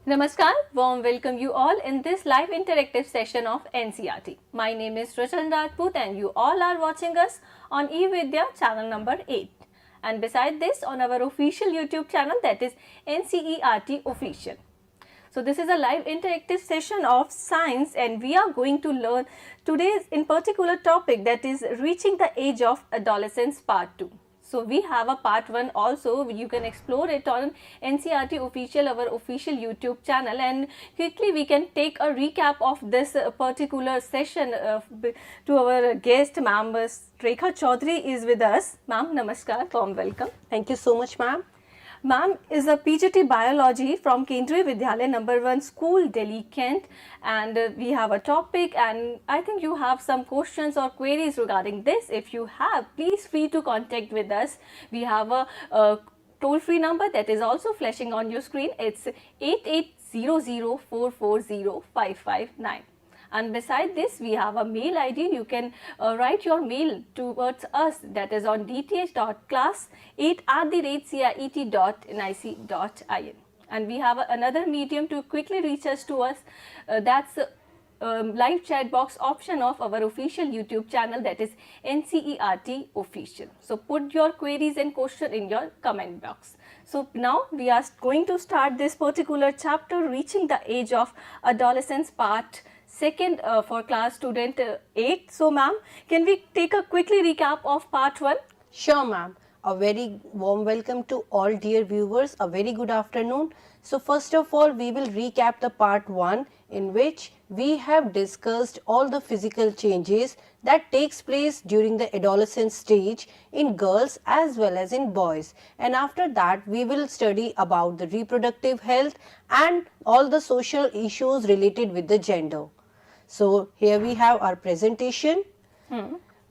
Namaskar, warm welcome you all in this live interactive session of NCRT. My name is Rachan Rajput and you all are watching us on eVidya channel number 8. And beside this on our official YouTube channel, that is NCERT Official. So this is a live interactive session of science and we are going to learn today's in particular topic, that is reaching the age of adolescence part 2. So we have a part 1 also, you can explore it on NCRT Official, our official YouTube channel, and quickly we can take a recap of this particular session to our guest, ma'am. Rekha Chaudhary is with us. Ma'am, namaskar, warm welcome. Thank you so much, ma'am. Ma'am is a PGT Biology from Kendriya Vidyalaya number 1 School, Delhi, Kent, and we have a topic and I think you have some questions or queries regarding this. If you have, please free to contact with us. We have a toll-free number that is also flashing on your screen. It's 8800440559. And beside this, we have a mail ID. You can write your mail towards us, that is on dth.class8@ciet.nic.in. And we have another medium to quickly reach us to us, that's live chat box option of our official YouTube channel, that is NCERT Official. So put your queries and question in your comment box. So now we are going to start this particular chapter, reaching the age of adolescence part 2nd for class student 8. So ma'am, can we take a quickly recap of part 1? Sure, ma'am. A very warm welcome to all dear viewers. A very good afternoon. So first of all, we will recap the part 1 in which we have discussed all the physical changes that takes place during the adolescent stage in girls as well as in boys. And after that, we will study about the reproductive health and all the social issues related with the gender. So here we have our presentation.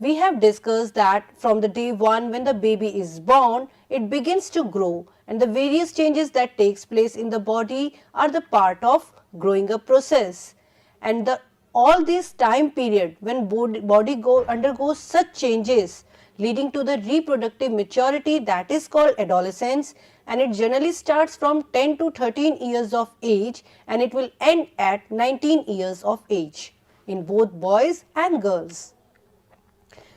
We have discussed that from the day 1 when the baby is born, it begins to grow and the various changes that takes place in the body are the part of growing up process. And all this time period when body undergoes such changes leading to the reproductive maturity, that is called adolescence, and it generally starts from 10 to 13 years of age and it will end at 19 years of age in both boys and girls.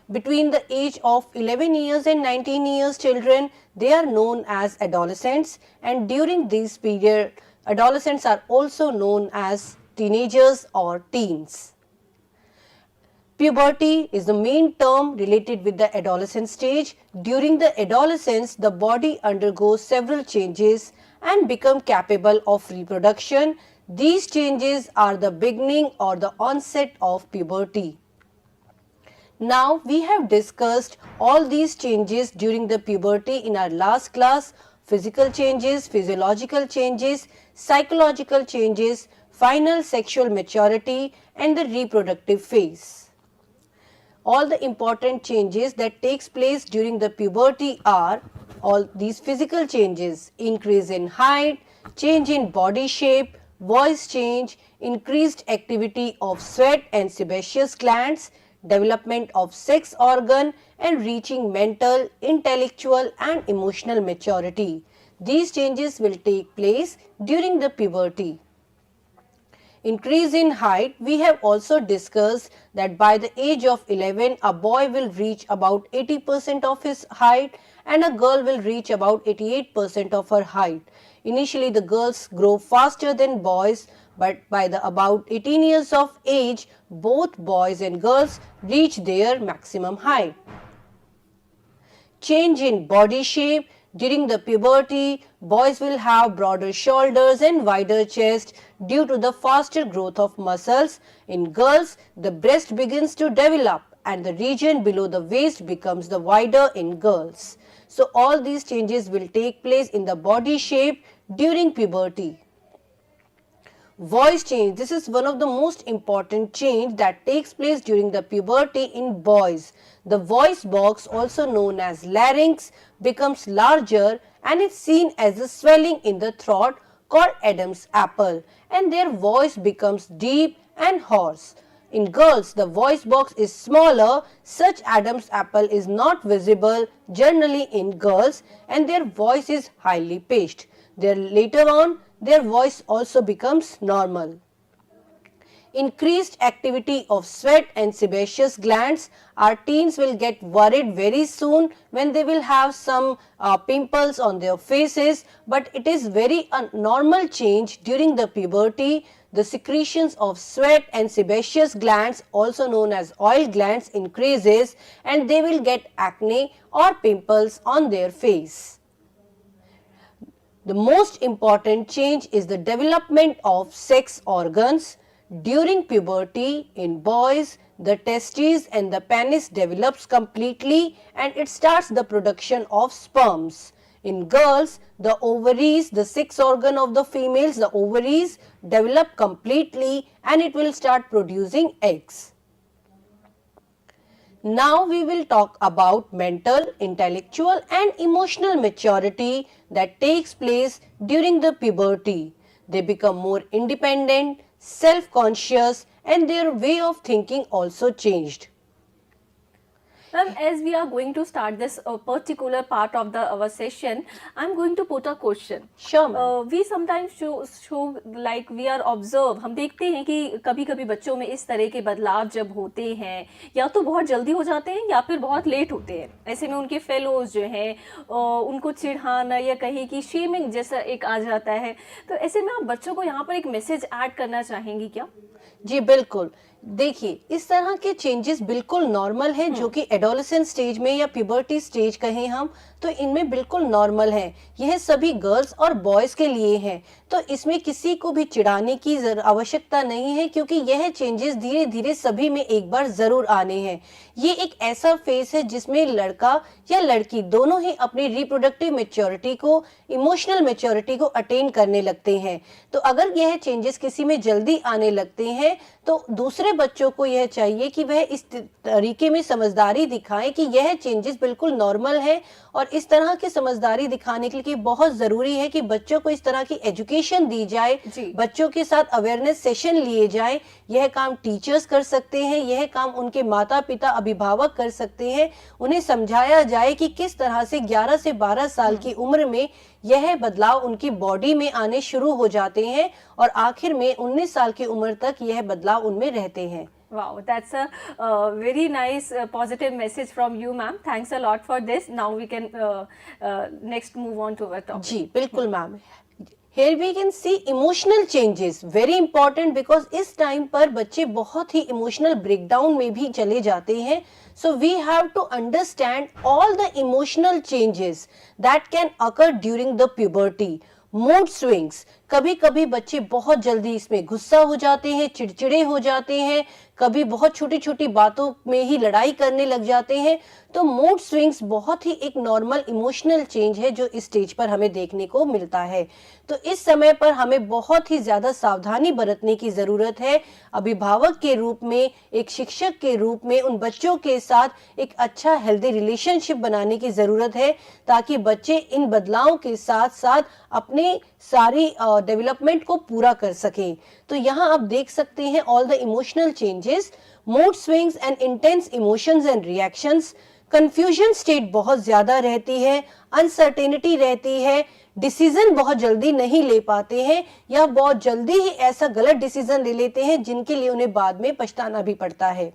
Between the age of 11 years and 19 years children, they are known as adolescents, and during this period adolescents are also known as teenagers or teens. Puberty is the main term related with the adolescent stage. During the adolescence, the body undergoes several changes and become capable of reproduction. These changes are the beginning or the onset of puberty. Now, we have discussed all these changes during the puberty in our last class: physical changes, physiological changes, psychological changes, final sexual maturity and the reproductive phase. All the important changes that takes place during the puberty are all these physical changes: increase in height, change in body shape, voice change, increased activity of sweat and sebaceous glands, development of sex organ and reaching mental, intellectual and emotional maturity. These changes will take place during the puberty. Increase in height, we have also discussed that by the age of 11, a boy will reach about 80% of his height and a girl will reach about 88% of her height. Initially, the girls grow faster than boys, but by the about 18 years of age, both boys and girls reach their maximum height. Change in body shape. During the puberty, boys will have broader shoulders and wider chest due to the faster growth of muscles. In girls, the breast begins to develop and the region below the waist becomes the wider in girls. So all these changes will take place in the body shape during puberty. Voice change. This is one of the most important change that takes place during the puberty in boys. The voice box, also known as larynx, becomes larger and is seen as a swelling in the throat called Adam's apple, and their voice becomes deep and hoarse. In girls, the voice box is smaller. Such Adam's apple is not visible generally in girls and their voice is highly pitched. Later on, their voice also becomes normal. Increased activity of sweat and sebaceous glands. Our teens will get worried very soon when they will have some pimples on their faces, but it is very a normal change during the puberty. The secretions of sweat and sebaceous glands, also known as oil glands, increases and they will get acne or pimples on their face. The most important change is the development of sex organs. During puberty in boys, the testes and the penis develops completely and it starts the production of sperms. In girls, the ovaries, the sex organ of the females, the ovaries develop completely and it will start producing eggs. Now we will talk about mental, intellectual and emotional maturity that takes place during the puberty. They become more independent, self-conscious and their way of thinking also changed. Ma'am, as we are going to start this particular part of our session, I'm going to put a question. Sure, ma'am. We sometimes show like we are observe, हम देखते हैं कि कभी-कभी बच्चों में इस तरह के बदलाव जब होते हैं या तो बहुत जल्दी हो जाते हैं या फिर बहुत लेट होते हैं. ऐसे में उनके फेलोज जो हैं उनको चिढ़ाना या कहीं कि शेमिंग जैसा एक आ जाता है. तो ऐसे में आप बच्चों को यहाँ पर एक मैसेज ऐड करना चाहेंगी क्या? जी बिल्कुल. देखिए, इस तरह के चेंजेस बिल्कुल नॉर्मल हैं जो कि एडोलेसेंस स्टेज में या प्यूबर्टी स्टेज कहें हम तो इनमें बिल्कुल नॉर्मल है. यह सभी गर्ल्स और बॉयज के लिए है, तो इसमें किसी को भी चिढ़ाने की आवश्यकता नहीं है क्योंकि यह चेंजेस धीरे धीरे सभी में एक बार जरूर आने हैं. ये एक ऐसा फेज है जिसमें लड़का या लड़की दोनों ही अपनी रिप्रोडक्टिव मैच्योरिटी को, इमोशनल मैच्योरिटी को अटेन करने लगते हैं. तो अगर यह चेंजेस किसी में जल्दी आने लगते हैं तो दूसरे बच्चों को यह चाहिए कि वह इस तरीके में समझदारी दिखाएं कि यह चेंजेस बिल्कुल नॉर्मल है और इस तरह की समझदारी दिखाने के लिए बहुत जरूरी है कि बच्चों को इस तरह की एजुकेशन दी जाए, बच्चों के साथ अवेयरनेस सेशन लिए जाए. यह काम टीचर्स कर सकते हैं, यह काम उनके माता पिता अभिभावक कर सकते हैं. उन्हें समझाया जाए कि किस तरह से 11 से 12 साल की उम्र में यह बदलाव उनकी बॉडी में आने शुरू हो जाते हैं और आखिर में 19 साल की उम्र तक यह बदलाव उनमें रहते हैं. Wow, that's a very nice positive message from you, ma'am. Thanks a lot for this. Now we can next move on to our topic. जी बिल्कुल ma'am. Here we can see emotional changes, very important because इस time पर बच्चे बहुत ही emotional breakdown में भी चले जाते हैं. So we have to understand all the emotional changes that can occur during the puberty. Mood swings, कभी कभी बच्चे बहुत जल्दी इसमें गुस्सा हो जाते हैं, चिड़चिड़े हो जाते हैं, कभी बहुत छोटी छोटी बातों में ही लड़ाई करने लग जाते हैं. तो मूड स्विंग्स बहुत ही एक नॉर्मल इमोशनल चेंज है जो इस स्टेज पर हमें देखने को मिलता है. तो इस समय पर हमें बहुत ही ज्यादा सावधानी बरतने की जरूरत है. अभिभावक के रूप में, एक शिक्षक के रूप में उन बच्चों के साथ एक अच्छा हेल्दी रिलेशनशिप बनाने की जरूरत है ताकि बच्चे इन बदलावों के साथ साथ अपने सारी डेवलपमेंट को पूरा कर सकें. तो यहाँ आप देख सकते हैं all the emotional changes, mood swings and intense emotions and reactions. Confusion state बहुत ज्यादा रहती है, अनसर्टेनिटी रहती है, डिसीजन बहुत जल्दी नहीं ले पाते हैं या बहुत जल्दी ही ऐसा गलत डिसीजन ले लेते हैं जिनके लिए उन्हें बाद में पछताना भी पड़ता है.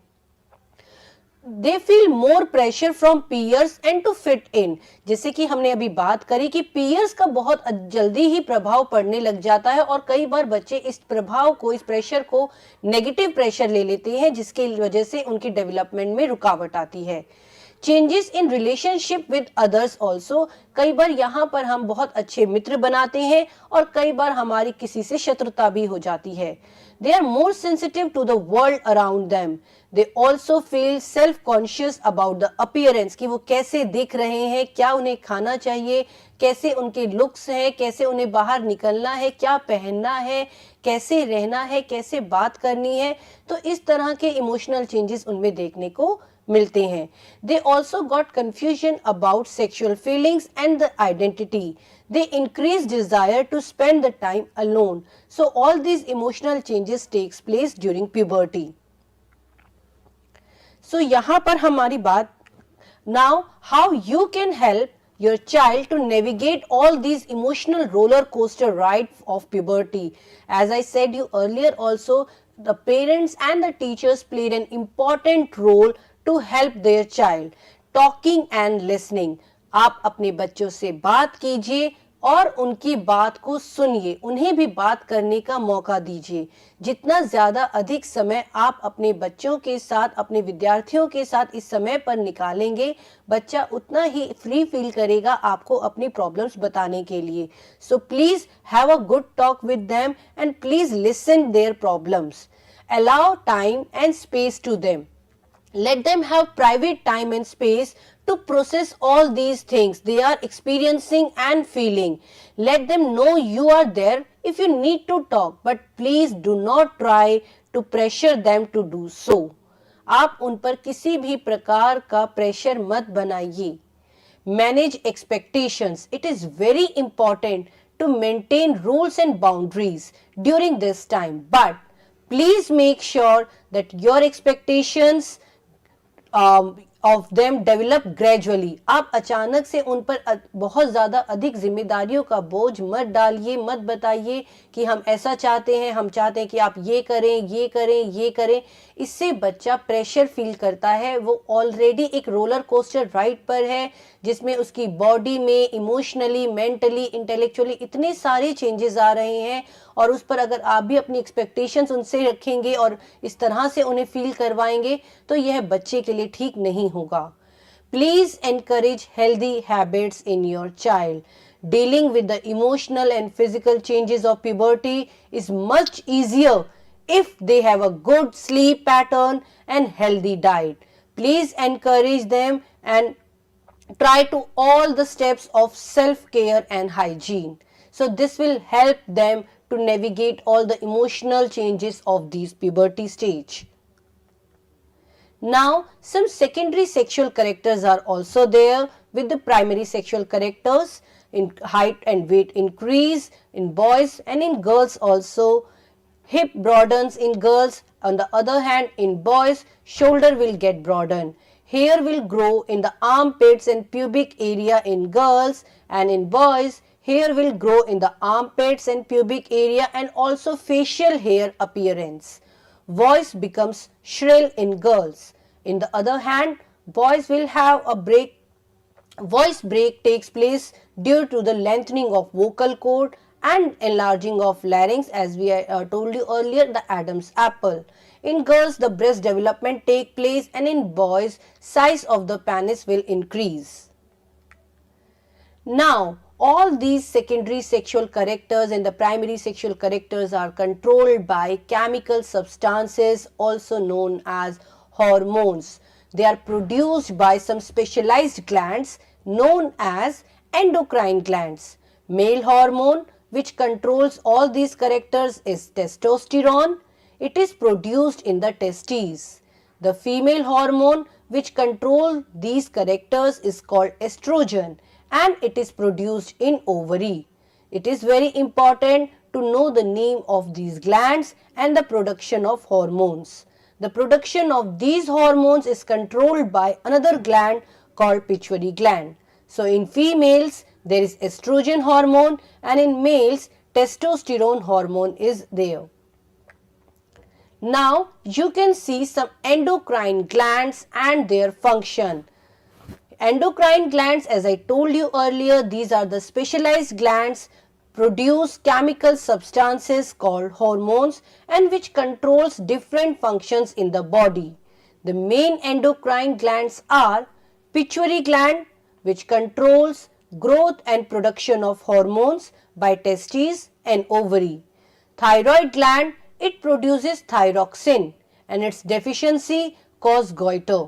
They feel more pressure from peers and to fit in. जैसे कि हमने अभी बात करी कि peers का बहुत जल्दी ही प्रभाव पड़ने लग जाता है और कई बार बच्चे इस प्रभाव को, इस प्रेशर को नेगेटिव प्रेशर ले लेते हैं जिसकी वजह से उनकी डेवलपमेंट में रुकावट आती है. Changes in relationship with others also, कई बार यहाँ पर हम बहुत अच्छे मित्र बनाते हैं और कई बार हमारी किसी से शत्रुता भी हो जाती है. They are more sensitive to the world around them. They also feel self-conscious about the appearance, कि वो कैसे दिख रहे हैं, क्या उन्हें खाना चाहिए, कैसे उनके लुक्स हैं, कैसे उन्हें बाहर निकलना है, क्या पहनना है, कैसे रहना है, कैसे बात करनी है. तो इस तरह के इमोशनल चेंजेस उनमें देखने को मिलते हैं. They also got confusion about sexual feelings and the identity. They increase desire to spend the time alone. So all these emotional changes takes place during puberty. So यहाँ पर हमारी बात, now how you can help your child to navigate all these emotional roller coaster ride of puberty. As I said you earlier also, the parents and the teachers played an important role to help their child. Talking and listening. आप अपने बच्चों से बात कीजिए और उनकी बात को सुनिए, उन्हें भी बात करने का मौका दीजिए. जितना ज़्यादा अधिक समय आप अपने बच्चों के साथ, अपने विद्यार्थियों के साथ इस समय पर निकालेंगे, बच्चा उतना ही फ्री फील करेगा आपको अपनी प्रॉब्लम्स बताने के लिए. So please have a good talk with them and please listen their problems. Allow time and space to them. Let them have private time and space to process all these things they are experiencing and feeling. Let them know you are there if you need to talk, but please do not try to pressure them to do so. आप उन पर किसी भी प्रकार का pressure मत बनाइए. Manage expectations. It is very important to maintain rules and boundaries during this time, but please make sure that your expectations of them develop gradually. आप अचानक से उन पर बहुत ज़्यादा अधिक जिम्मेदारियों का बोझ मत डालिए, मत बताइए कि हम ऐसा चाहते हैं, हम चाहते हैं कि आप ये करें, ये करें, ये करें. इससे बच्चा प्रेशर फील करता है. वो ऑलरेडी एक रोलर कोस्टर राइड पर है जिसमें उसकी बॉडी में इमोशनली, मेंटली, इंटेलेक्चुअली इतने सारे चेंजेस आ रहे हैं, और उस पर अगर आप भी अपनी एक्सपेक्टेशंस उनसे रखेंगे और इस तरह से उन्हें फील करवाएंगे तो यह बच्चे के लिए ठीक नहीं होगा. Please encourage healthy habits in your child. Dealing with the emotional and physical changes of puberty is much easier if they have a good sleep pattern and healthy diet. Please encourage them and try to all the steps of self-care and hygiene. So this will help them to navigate all the emotional changes of these puberty stage. Now, some secondary sexual characters are also there with the primary sexual characters. In height and weight increase in boys and in girls also. Hip broadens in girls. On the other hand, in boys, shoulder will get broadened. Hair will grow in the armpits and pubic area in girls, and in boys, hair will grow in the armpits and pubic area and also facial hair appearance. Voice becomes shrill in girls. In the other hand, boys will have a voice break takes place due to the lengthening of vocal cord and enlarging of larynx, as we told you earlier, the Adam's apple. In girls, the breast development take place, and in boys, size of the penis will increase. Now, all these secondary sexual characters and the primary sexual characters are controlled by chemical substances also known as hormones. They are produced by some specialized glands known as endocrine glands. Male hormone which controls all these characters is testosterone. It is produced in the testes. The female hormone which controls these characters is called estrogen, and it is produced in ovary. It is very important to know the name of these glands and the production of hormones. The production of these hormones is controlled by another gland called pituitary gland. So in females there is estrogen hormone, and in males testosterone hormone is there. Now you can see some endocrine glands and their function. Endocrine glands, as I told you earlier, these are the specialized glands produce chemical substances called hormones and which controls different functions in the body. The main endocrine glands are pituitary gland, which controls growth and production of hormones by testes and ovary. Thyroid gland, it produces thyroxine and its deficiency causes goiter.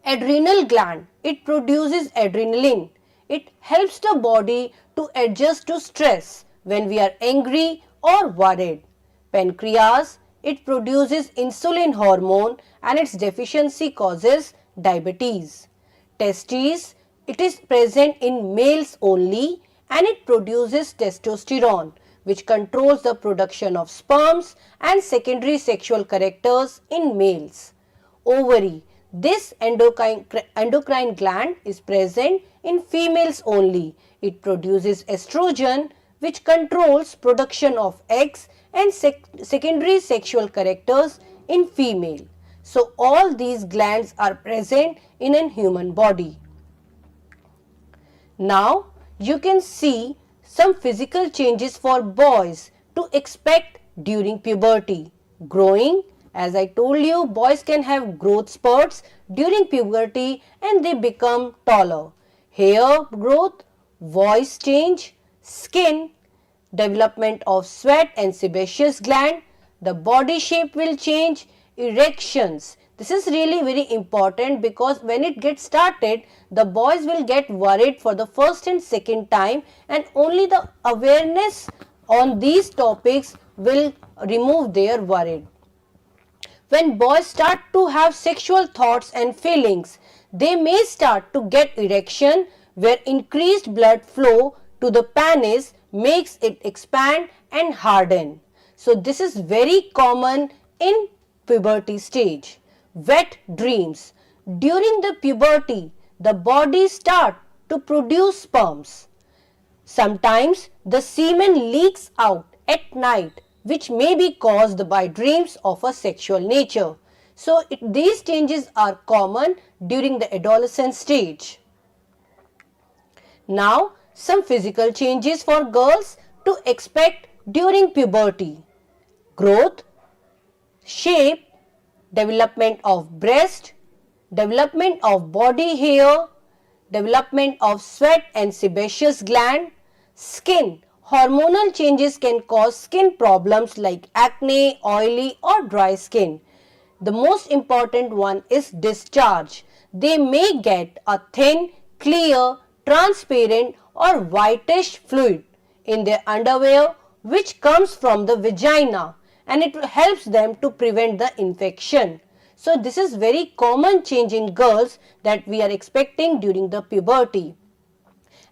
Adrenal gland, it produces adrenaline. It helps the body to adjust to stress when we are angry or worried. Pancreas, it produces insulin hormone and its deficiency causes diabetes. Testes, it is present in males only and it produces testosterone, which controls the production of sperms and secondary sexual characters in males. Ovary, This endocrine gland is present in females only. It produces estrogen, which controls production of eggs and secondary sexual characters in female. So all these glands are present in a human body. Now you can see some physical changes for boys to expect during puberty. Growing, as I told you, boys can have growth spurts during puberty and they become taller. Hair growth, voice change, skin, development of sweat and sebaceous gland, the body shape will change, erections. This is really very important because when it gets started, the boys will get worried for the first and second time, and only the awareness on these topics will remove their worry. When boys start to have sexual thoughts and feelings, they may start to get erection where increased blood flow to the penis makes it expand and harden. So this is very common in puberty stage. Wet dreams. During the puberty, the body starts to produce sperms. Sometimes the semen leaks out at night, which may be caused by dreams of a sexual nature. So these changes are common during the adolescent stage. Now some physical changes for girls to expect during puberty. Growth, shape, development of breast, development of body hair, development of sweat and sebaceous gland, skin. Hormonal changes can cause skin problems like acne, oily or dry skin. The most important one is discharge. They may get a thin, clear, transparent or whitish fluid in their underwear which comes from the vagina, and it helps them to prevent the infection. So this is very common change in girls that we are expecting during the puberty.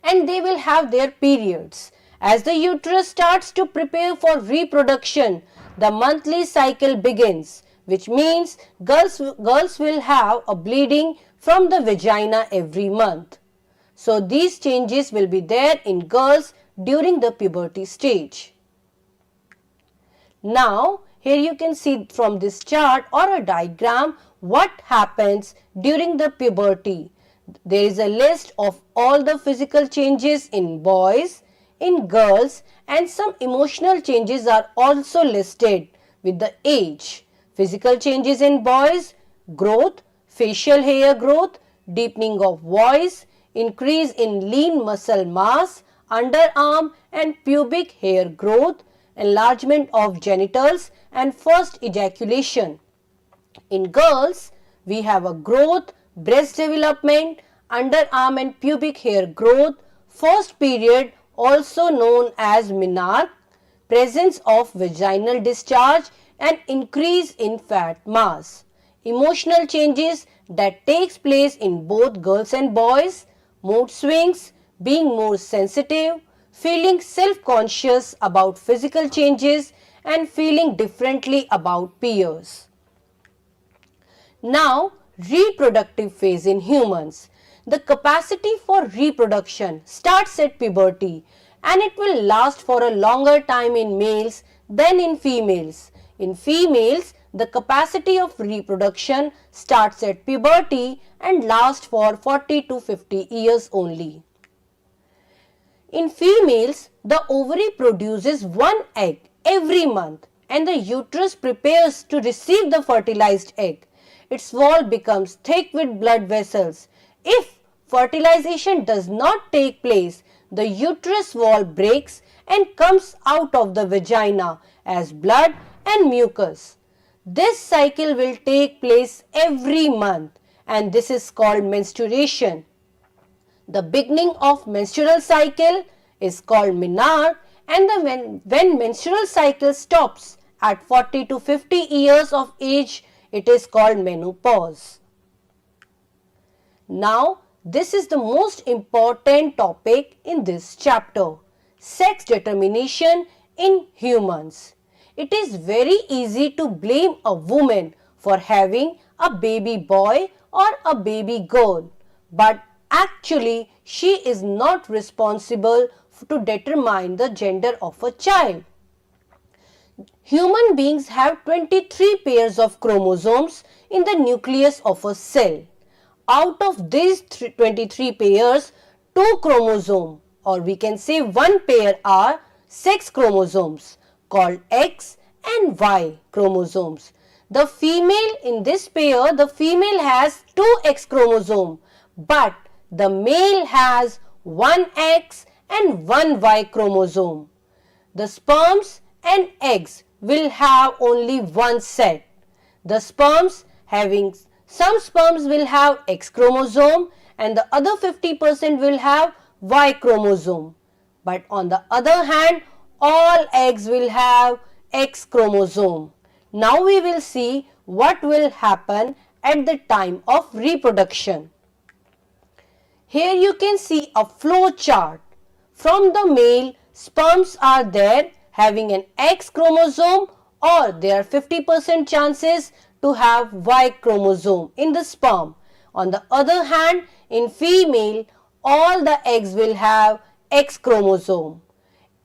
And they will have their periods. As the uterus starts to prepare for reproduction, the monthly cycle begins, which means girls will have a bleeding from the vagina every month. So these changes will be there in girls during the puberty stage. Now, here you can see from this chart or a diagram what happens during the puberty. There is a list of all the physical changes in boys, in girls, and some emotional changes are also listed with the age. Physical changes in boys, growth, facial hair growth, deepening of voice, increase in lean muscle mass, underarm and pubic hair growth, enlargement of genitals and first ejaculation. In girls, we have a growth, breast development, underarm and pubic hair growth, first period also known as menarche, presence of vaginal discharge and increase in fat mass. Emotional changes that takes place in both girls and boys, mood swings, being more sensitive, feeling self-conscious about physical changes and feeling differently about peers. Now, reproductive phase in humans. The capacity for reproduction starts at puberty and it will last for a longer time in males than in females. In females, the capacity of reproduction starts at puberty and lasts for 40 to 50 years only. In females, the ovary produces one egg every month and the uterus prepares to receive the fertilized egg. Its wall becomes thick with blood vessels. If fertilization does not take place, the uterus wall breaks and comes out of the vagina as blood and mucus. This cycle will take place every month and this is called menstruation. The beginning of menstrual cycle is called menarche, and when menstrual cycle stops at 40 to 50 years of age, it is called menopause. Now, this is the most important topic in this chapter, sex determination in humans. It is very easy to blame a woman for having a baby boy or a baby girl, but actually she is not responsible to determine the gender of a child. Human beings have 23 pairs of chromosomes in the nucleus of a cell. Out of these 23 pairs, 2 chromosomes, or we can say 1 pair, are sex chromosomes called X and Y chromosomes. The female in this pair, the female has 2 X chromosomes, but the male has 1 X and 1 Y chromosome. The sperms and eggs will have only one set. The sperms having some sperms will have X chromosome and the other 50% will have Y chromosome. But on the other hand, all eggs will have X chromosome. Now we will see what will happen at the time of reproduction. Here you can see a flow chart. From the male, sperms are there having an X chromosome, or there are 50% chances to have Y chromosome in the sperm. On the other hand, in female, all the eggs will have X chromosome.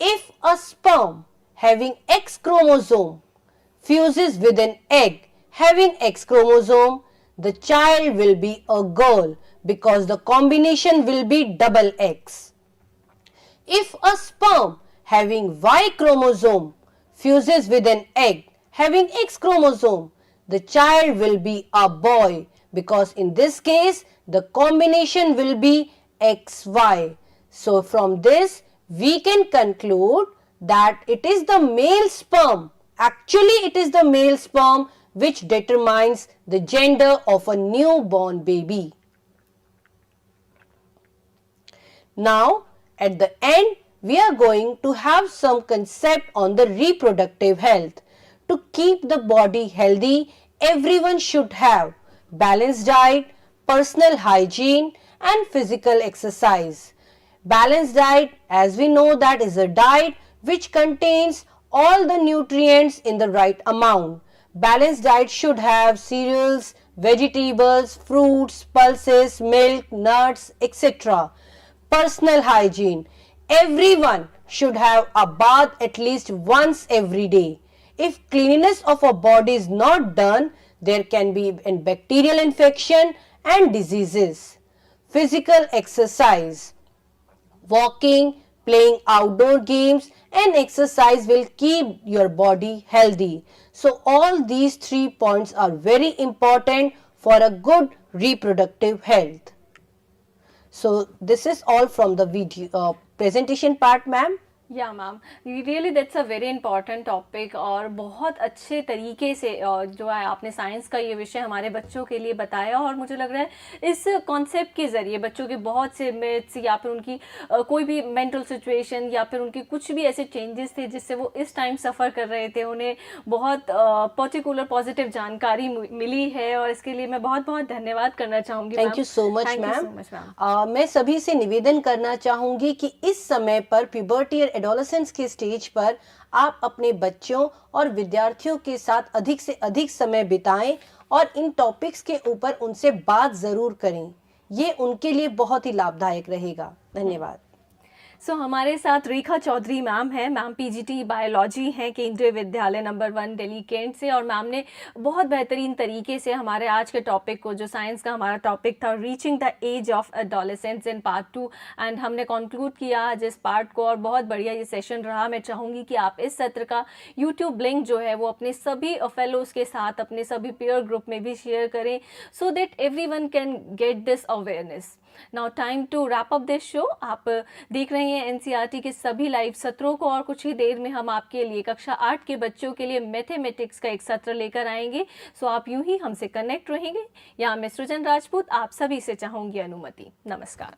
If a sperm having X chromosome fuses with an egg having X chromosome, the child will be a girl because the combination will be double X. If a sperm having Y chromosome fuses with an egg having X chromosome, the child will be a boy because in this case the combination will be XY. So from this we can conclude that it is the male sperm, actually it is the male sperm which determines the gender of a newborn baby. Now at the end we are going to have some concept on the reproductive health. To keep the body healthy, everyone should have balanced diet, personal hygiene and physical exercise. Balanced diet, as we know, that is a diet which contains all the nutrients in the right amount. Balanced diet should have cereals, vegetables, fruits, pulses, milk, nuts, etc. Personal hygiene. Everyone should have a bath at least once every day. If cleanliness of a body is not done, there can be a bacterial infection and diseases. Physical exercise. Walking, playing outdoor games and exercise will keep your body healthy. So all these 3 points are very important for a good reproductive health. So this is all from the video presentation part, ma'am. या ma'am, really that's a very important topic और बहुत अच्छे तरीके से जो है आपने science का ये विषय हमारे बच्चों के लिए बताया। और मुझे लग रहा है इस कॉन्सेप्ट के ज़रिए बच्चों के बहुत से मिथ्स या फिर उनकी कोई भी मेंटल सिचुएशन या फिर उनके कुछ भी ऐसे चेंजेस थे जिससे वो इस टाइम सफ़र कर रहे थे, उन्हें बहुत पर्टिकुलर पॉजिटिव जानकारी मिली है और इसके लिए मैं बहुत बहुत धन्यवाद करना चाहूँगी। Thank you so much ma'am. मैं सभी से निवेदन करना चाहूँगी कि इस समय पर प्यूबर्टी और एडोलेसेंस के स्टेज पर आप अपने बच्चों और विद्यार्थियों के साथ अधिक से अधिक समय बिताएं और इन टॉपिक्स के ऊपर उनसे बात जरूर करें। ये उनके लिए बहुत ही लाभदायक रहेगा। धन्यवाद। सो हमारे साथ रेखा चौधरी मैम हैं। मैम पीजीटी बायोलॉजी हैं केंद्रीय विद्यालय नंबर 1 दिल्ली कैंट से, और मैम ने बहुत बेहतरीन तरीके से हमारे आज के टॉपिक को, जो साइंस का हमारा टॉपिक था reaching the age of adolescence in part 2, and हमने कंक्लूड किया आज इस पार्ट को और बहुत बढ़िया ये सेशन रहा। मैं चाहूँगी कि आप इस सत्र का यूट्यूब लिंक जो है वो अपने सभी फेलोज़ के साथ, अपने सभी पीयर ग्रुप में भी शेयर करें so that everyone can get this awareness. Now time to wrap up this show. आप देख रहे हैं एनसीईआरटी के सभी लाइव सत्रों को और कुछ ही देर में हम आपके लिए कक्षा 8 के बच्चों के लिए मैथमेटिक्स का एक सत्र लेकर आएंगे। सो आप यूं ही हमसे कनेक्ट रहेंगे। यहाँ मैं सृजन राजपूत आप सभी से चाहूँगी अनुमति। नमस्कार।